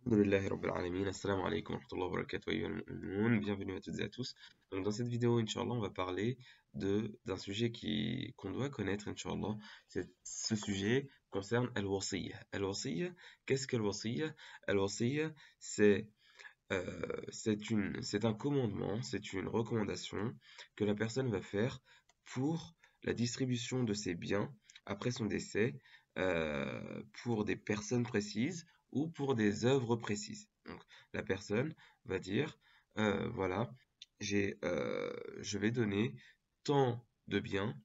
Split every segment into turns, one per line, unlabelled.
Alhamdulillahi Rabbil Alamin, assalamu alaikum wa rahmatullahi wa barakatuh, ayyuhal mu'minun. Bienvenue à toutes et à tous. Donc dans cette vidéo, Inch'Allah, on va parler d'un sujet qu'on doit connaître, Inch'Allah. Ce sujet concerne Al-Wasiyya. Al-Wasiyya, qu'est-ce que Al-Wasiyya? Al-Wasiyya, c'est un commandement, c'est une recommandation que la personne va faire pour la distribution de ses biens après son décès, pour des personnes précises ou pour des œuvres précises. Donc, la personne va dire, voilà, je vais donner tant de biens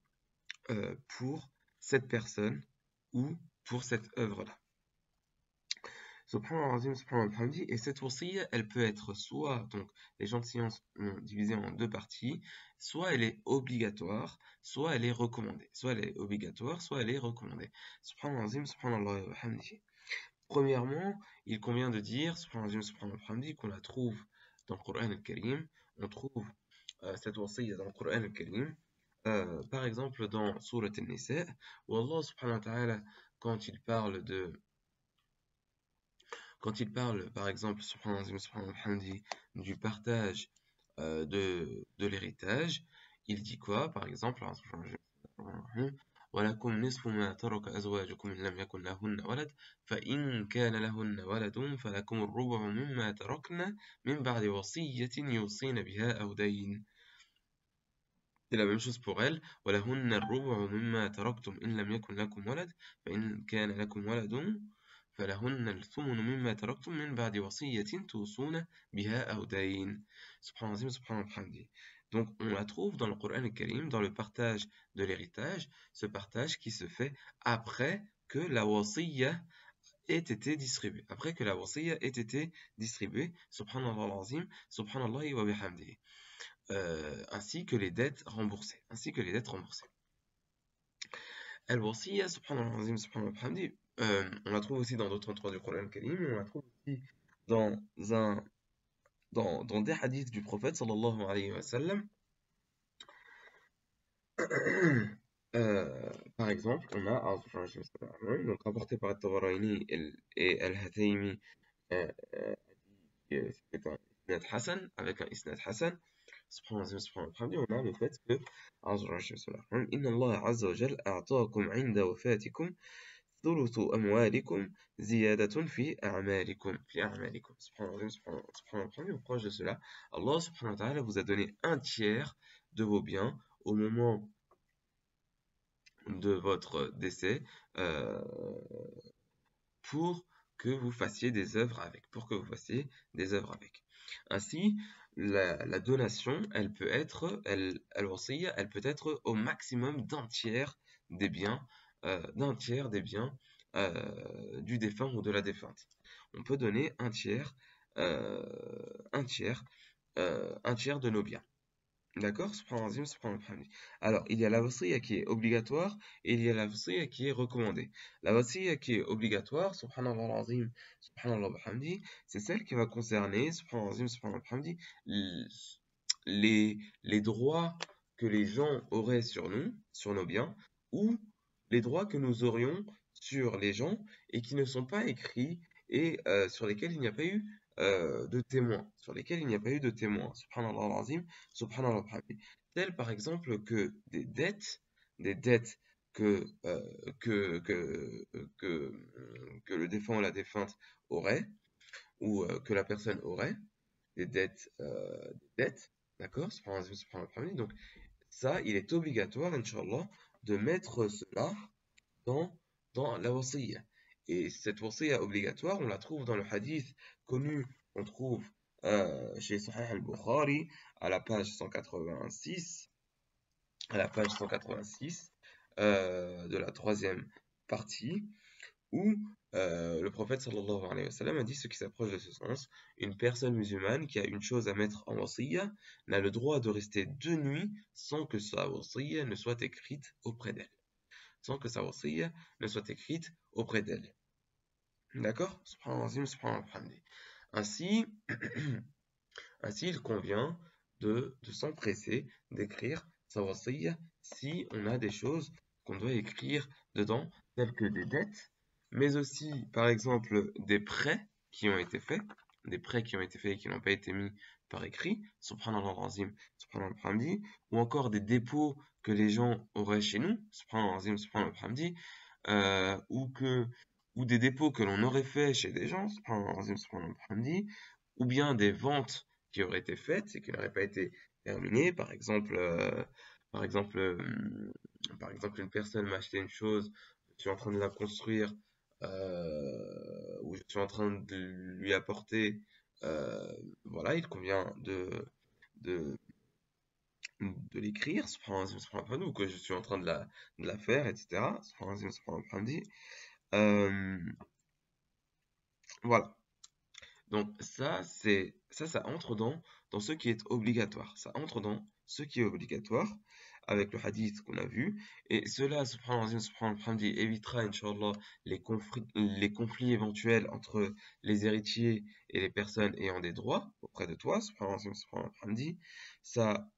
pour cette personne ou pour cette œuvre-là. Subhanallah al-Azim, subhanallah al-Hamdi, et cette wasiya, elle peut être soit, donc les gens de science l'ont divisée en deux parties, soit elle est obligatoire, soit elle est recommandée. Soit elle est obligatoire, soit elle est recommandée. Subhanallah al-Azim, subhanallah al-Hamdi. Premièrement, il convient de dire, subhanallah al-Azim, subhanallah al-Hamdi, qu'on la trouve dans le Coran al-Karim. On trouve cette wasiya dans le Coran al-Karim. Par exemple, dans Surat al-Nisa, où Allah subhanahu wa ta'ala, quand il parle par exemple, du partage de l'héritage, il dit quoi, par exemple, ولكم نصف ما ترك أزواجكم إن لم يكن لهن ولد فإن كان لهن ولد فلكم الربع مما تركن من بعد وصية يوصين بها أو دين. C'est la même chose pour elle. ولهن الربع مما تركتم إن لم يكن لكم ولد فإن كان لكم ولد فلهن الثمن مما تركتم من بعد وصية توصون بها أو دين. Subhanallah, subhanallah. Donc on la trouve dans le Coran al-Karim, dans le partage de l'héritage, ce partage qui se fait après que la wasiyya ait été distribuée. Après que la wasiyya ait été distribuée, subhanallah al-azim, subhanallah wa bihamdihi. Ainsi que les dettes remboursées. Al-Wasiyya, subhanallah al-Azim, subhanallah al-Hamdi, on la trouve aussi dans d'autres endroits du Coran al-Karim, on la trouve aussi dans, un, dans des hadiths du prophète, sallallahu alayhi wa sallam. Par exemple, on a, donc rapporté par Al-Tabarani et Al-Hathaymi, c'est un isnad Hassan, avec un isnad Hassan. سبحان الله on a le fait que إن الله عز وجل أعطاكم عند وفاتكم ثلث أموالكم زيادة في أعمالكم سبحان الله proche de cela Allah subhanahu wa ta'ala vous a donné un tiers de vos biens au moment de votre décès pour que vous fassiez des œuvres avec, Ainsi, la donation, elle peut être, elle peut être au maximum d'un tiers des biens, du défunt ou de la défunte. On peut donner un tiers de nos biens. D'accord? Alors, il y a la wasiyya qui est obligatoire et il y a la wasiyya qui est recommandée. La wasiyya qui est obligatoire, subhanallah al-azim, subhanallah bihamdi, c'est celle qui va concerner, subhanallah al-azim, subhanallah bihamdi, les droits que les gens auraient sur nous, sur nos biens, ou les droits que nous aurions sur les gens et qui ne sont pas écrits et sur lesquels il n'y a pas eu de témoins, subhanallah al-azim, subhanallah al-hamid. Telles par exemple que des dettes que, que le défunt ou la défunte aurait, ou que la personne aurait, des dettes, d'accord, subhanallah al-azim, subhanallah al-hamid. Donc ça, il est obligatoire, Inch'Allah, de mettre cela dans, la wasiyya. Et cette wasiyya obligatoire, on la trouve dans le hadith connu, on trouve chez Sahih al-Bukhari, à la page 186, de la troisième partie, où le prophète sallallahu alayhi wa sallam a dit ce qui s'approche de ce sens: une personne musulmane qui a une chose à mettre en wasiyya n'a le droit de rester 2 nuits sans que sa wasiyya ne soit écrite auprès d'elle. D'accord? Ainsi, il convient de s'empresser d'écrire sa wasiyya si on a des choses qu'on doit écrire dedans, telles que des dettes, mais aussi, par exemple, des prêts, qui ont été faits, des prêts qui ont été faits et qui n'ont pas été mis par écrit, subhanallah al-azim, subhanallah al-hamdi, ou encore des dépôts que les gens auraient chez nous, subhanallah al-azim, subhanallah al-hamdi, ou ou des dépôts que l'on aurait fait chez des gens, subhanallah al-azim, subhanallah al-hamdi, ou bien des ventes qui auraient été faites et qui n'auraient pas été terminées, par exemple, par exemple, une personne m'a acheté une chose, je suis en train de la construire, ou je suis en train de lui apporter, voilà, il convient de, de l'écrire, subhanallah, ou que je suis en train de la faire, etc. Subhanallah. Euh, voilà. Donc ça entre dans ce qui est obligatoire. Ça entre dans ce qui est obligatoire avec le hadith qu'on a vu. Et cela, subhanallah, évitera, Inch'Allah, les conflits éventuels entre les héritiers et les personnes ayant des droits auprès de toi, subhanallah. Ça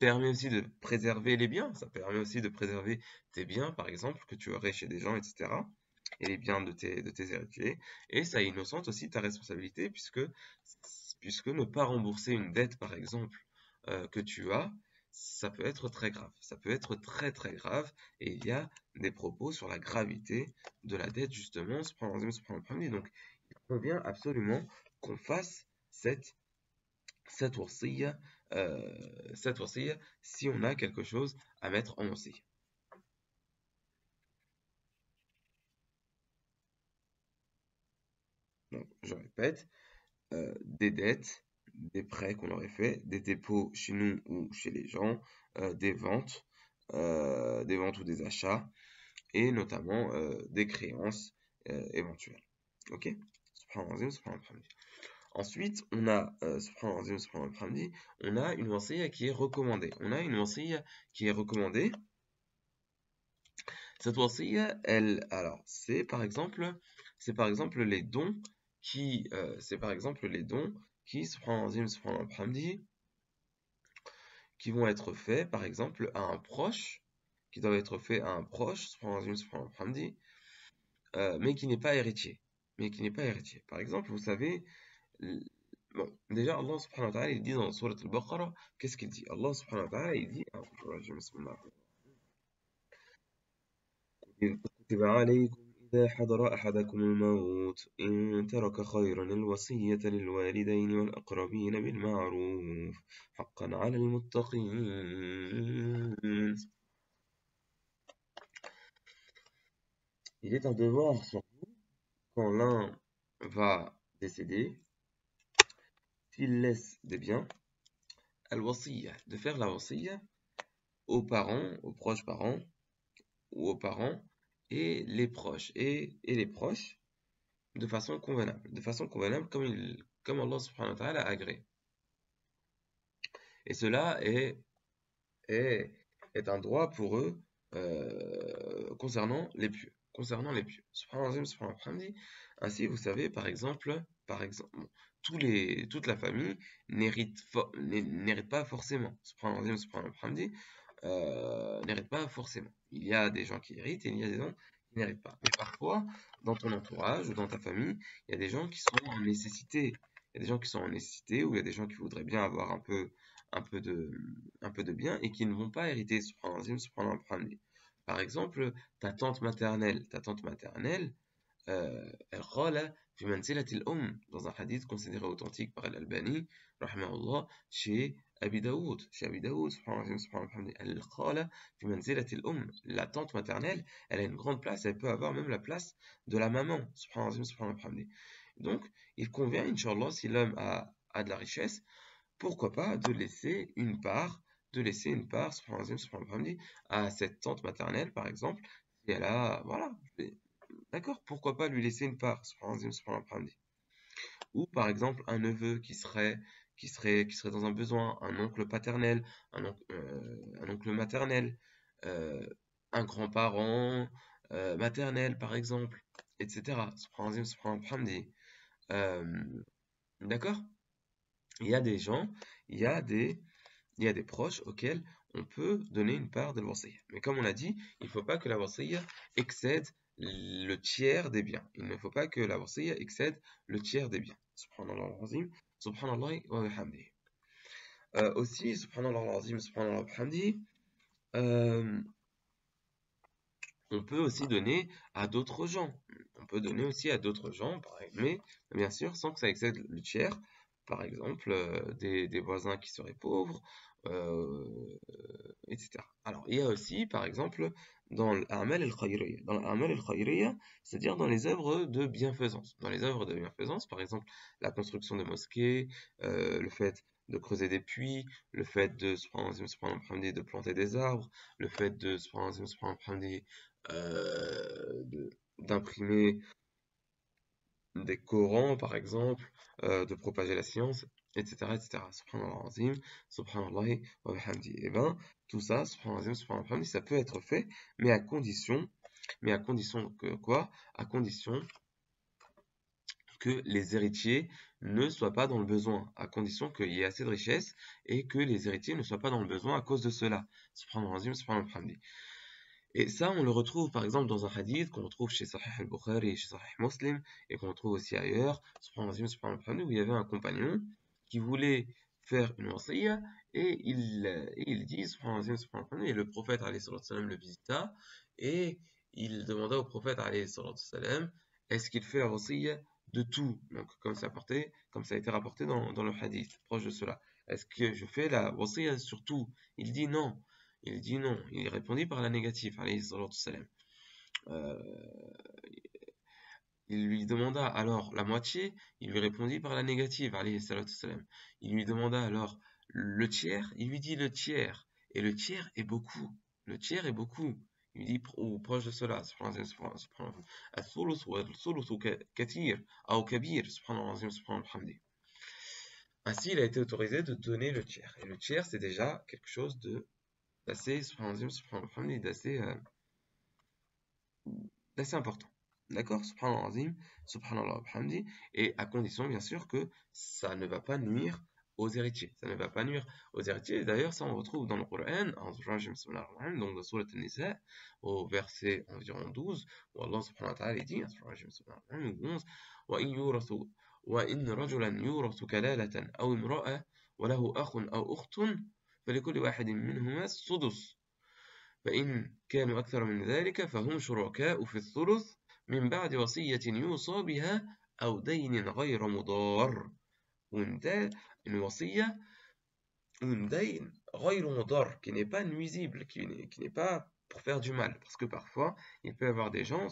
permet aussi de préserver les biens. Ça permet aussi de préserver tes biens, par exemple, que tu aurais chez des gens, etc. Et les biens de tes héritiers. Et ça innocente aussi ta responsabilité, puisque ne pas rembourser une dette, par exemple, que tu as, ça peut être très grave. Ça peut être très très grave. Et il y a des propos sur la gravité de la dette, justement, donc il convient absolument qu'on fasse cette wasiya, cette wasiya si on a quelque chose à mettre en wasiya. Donc, je répète, des dettes, des prêts qu'on aurait fait, des dépôts chez nous ou chez les gens, des ventes ou des achats, et notamment des créances éventuelles. Ok? Subhanallah, subhanallah. Ensuite, on a, subhanallah, subhanallah, on a une wasiya qui est recommandée. On a une wasiya qui est recommandée. Cette wasiya, alors, c'est par exemple les dons c'est par exemple les dons qui, subhanallah, subhanallah, qui vont être faits, par exemple, à un proche, qui doivent être faits à un proche, subhanallah, subhanallah, mais qui n'est pas héritier. Mais qui n'est pas héritier. Par exemple, vous savez, bon, déjà, Allah subhanahu wa ta'ala, il dit dans Surat al-Baqarah, qu'est-ce qu'il dit? Allah subhanahu wa ta'ala, il dit, كتب عليكم إذا حضر أحدكم الموت إن ترك خيرا الوصية للوالدين والأقربين بالمعروف حقا على المتقين. Il est un devoir sur quand l'un va décéder, s'il laisse des biens, al-wasiyya, de faire la wasiyya aux parents, aux proches parents, ou aux parents, et les proches, et les proches, de façon convenable comme Allah subhanahu wa ta'ala a agréé. Et cela est, est un droit pour eux concernant les pieux. Concernant les pieux. Subhanallah, subhanallah. Ainsi, vous savez, par exemple, bon, toute la famille n'hérite pas forcément. Subhanallah, subhanallah, n'hérite pas forcément. Il y a des gens qui héritent et il y a des gens qui n'héritent pas. Mais parfois, dans ton entourage ou dans ta famille, il y a des gens qui sont en nécessité. Il y a des gens qui sont en nécessité ou il y a des gens qui voudraient bien avoir un peu de, un peu de bien et qui ne vont pas hériter. Subhanallah. Par exemple, ta tante maternelle, الخالة في منزلة الأم dans un hadith considéré authentique par Al-Albani rahimahullah chez Abi Daoud subhanallah الخالة في منزلة الأم la tante maternelle elle a une grande place elle peut avoir même la place de la maman subhanallah donc il convient Inch'Allah si l'homme a de la richesse pourquoi pas de laisser une part subhanallah à cette tante maternelle par exemple si elle a voilà d'accord, pourquoi pas lui laisser une part, subhanallah. Ou par exemple un neveu qui serait dans un besoin, un oncle paternel, un oncle maternel, euh, un grand-parent maternel par exemple, etc. Subhanallah. Euh, d'accord? Il y a des gens, il y a il y a des proches auxquels on peut donner une part de la wasiyya. Mais comme on l'a dit, il ne faut pas que la wasiyya excède le tiers des biens. Il ne faut pas que la wasiya excède le tiers des biens. Subhanallah al-azim, subhanallah wa bihamdihi. Aussi, subhanallah al-azim, subhanallah wa bihamdihi, euh, on peut aussi donner à d'autres gens. On peut donner aussi à d'autres gens, mais bien sûr sans que ça excède le tiers. Par exemple, des voisins qui seraient pauvres, euh, etc. Alors, il y a aussi, par exemple, dans l'A'mal al-Khayriyya. Dans l'A'mal al-Khayriyya, c'est-à-dire dans les œuvres de bienfaisance. Dans les œuvres de bienfaisance, par exemple, la construction de mosquées, le fait de creuser des puits, le fait de planter des arbres, le fait d'imprimer des Corans, par exemple, de propager la science, etc., etc. Subhanallah azim, subhanallah wa bihamdi. Eh ben, tout ça, subhanallah azim, subhanallah wa bihamdi, ça peut être fait, mais à condition que quoi? À condition que les héritiers ne soient pas dans le besoin, à condition qu'il y ait assez de richesse et que les héritiers ne soient pas dans le besoin à cause de cela. Subhanallah azim, subhanallah wa bihamdi. Et ça, on le retrouve par exemple dans un hadith qu'on retrouve chez Sahih al-Bukhari et chez Sahih Muslim, et qu'on retrouve aussi ailleurs, où il y avait un compagnon qui voulait faire une wasiya, et il dit, et le prophète alayhi salatu wassalam, le visita, et il demanda au prophète alayhi salatu wassalam, est-ce qu'il fait la wasiya de tout? Donc, comme ça a été rapporté dans le hadith, proche de cela. Est-ce que je fais la wasiya sur tout? Il dit non. Il dit non. Il répondit par la négative, alayhi salatu wassalam. Euh, il lui demanda alors la moitié, il lui répondit par la négative, alayhi salatu wassalam. Il lui demanda alors le tiers, il lui dit le tiers. Et le tiers est beaucoup. Le tiers est beaucoup. Il lui dit, ou proche de cela, subhanallah, subhanallah. الثلث والثلث كثير أو كبير, subhanallah, subhanallah. Ainsi, il a été autorisé de donner le tiers. Et le tiers, c'est déjà quelque chose d'assez, subhanallah, d'assez important. D'accord? Subhanallah azim, subhanallah bihamdi, et à condition bien sûr que ça ne va pas nuire aux héritiers. Ça ne va pas nuire aux héritiers. D'ailleurs, ça on retrouve dans le Coran, donc dans Surat An-Nisa, au verset environ 12, où Allah subhanahu wa ta'ala dit, وإن يورث وإن رجلا يورث كلالة أو امرأة وله أخ أو أخت فلكل واحد منهما السدس فإن كانوا أكثر من ذلك فهم شركاء في الثلث من بعد وصية يوصى بها أو دين غير مضار. Une wasiya ou une dayn غير مضار, qui n'est pas nuisible, qui n'est pas pour faire du mal. Parce que parfois, il peut y avoir des gens,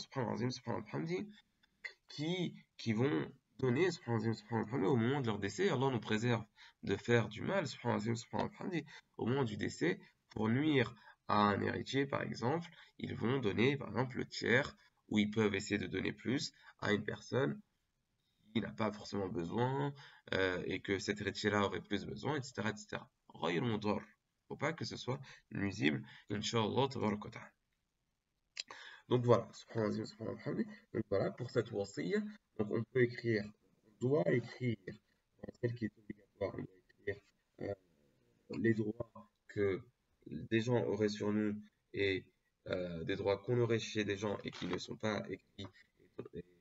qui vont donner au moment de leur décès. Allah nous préserve de faire du mal au moment du décès pour nuire à un héritier, par exemple. Ils vont donner, par exemple, le tiers, ou ils peuvent essayer de donner plus à une personne qui n'a pas forcément besoin, et que cet héritier-là aurait plus besoin, etc., etc. Il ne faut pas que ce soit nuisible, Inch'Allah, tabarak wa ta'ala. Donc voilà, subhanallah, subhanallah. Donc voilà, pour cette wasiya, donc on peut écrire, on doit écrire, celle qui est obligatoire, on doit écrire les droits que des gens auraient sur nous, et des droits qu'on aurait chez des gens et qui ne sont pas écrits,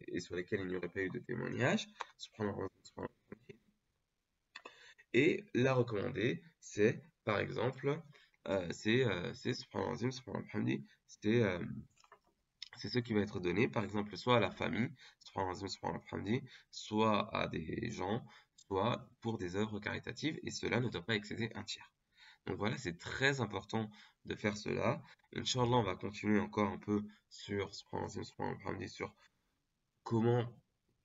et sur lesquels il n'y aurait pas eu de témoignage. Subhanallah, subhanallah. Et la recommandée, c'est par exemple, subhanallah, subhanallah, c'est ce qui va être donné, par exemple, soit à la famille, soit à des gens, soit pour des œuvres caritatives, et cela ne doit pas excéder un tiers. Donc voilà, c'est très important de faire cela. Inch'Allah, on va continuer encore un peu sur sur comment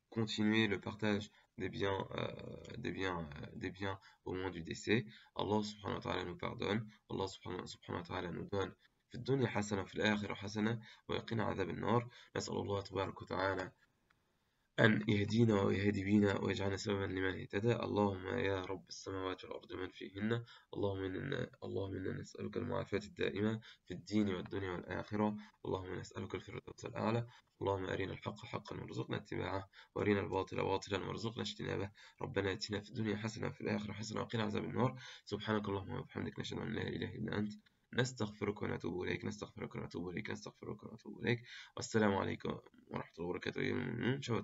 continuer le partage des biens au moment du décès. Allah subhanahu wa ta'ala nous pardonne. Allah subhanahu wa ta'ala nous donne في الدنيا حسنة وفي الآخرة حسنة ويقنا عذاب النار. نسأل الله تبارك وتعالى أن يهدينا ويهدي بنا ويجعلنا سببا لمن اهتدى. اللهم يا رب السماوات والأرض من فيهن. اللهم إنا نسألك المعافاة الدائمة في الدين والدنيا والآخرة. اللهم نسألك الفردوس الأعلى. اللهم أرنا الحق حقا وارزقنا اتباعه وأرنا الباطل باطلا وارزقنا اجتنابه. ربنا آتنا في الدنيا حسنة وفي الآخرة حسنة وقنا عذاب النار. سبحانك اللهم وبحمدك نشهد أن لا إله إلا أنت نستغفرك ونتوب إليك، نستغفرك ونتوب إليك، نستغفرك ونتوب إليك. والسلام عليكم ورحمة الله وبركاته أيها المؤمنون. شباب.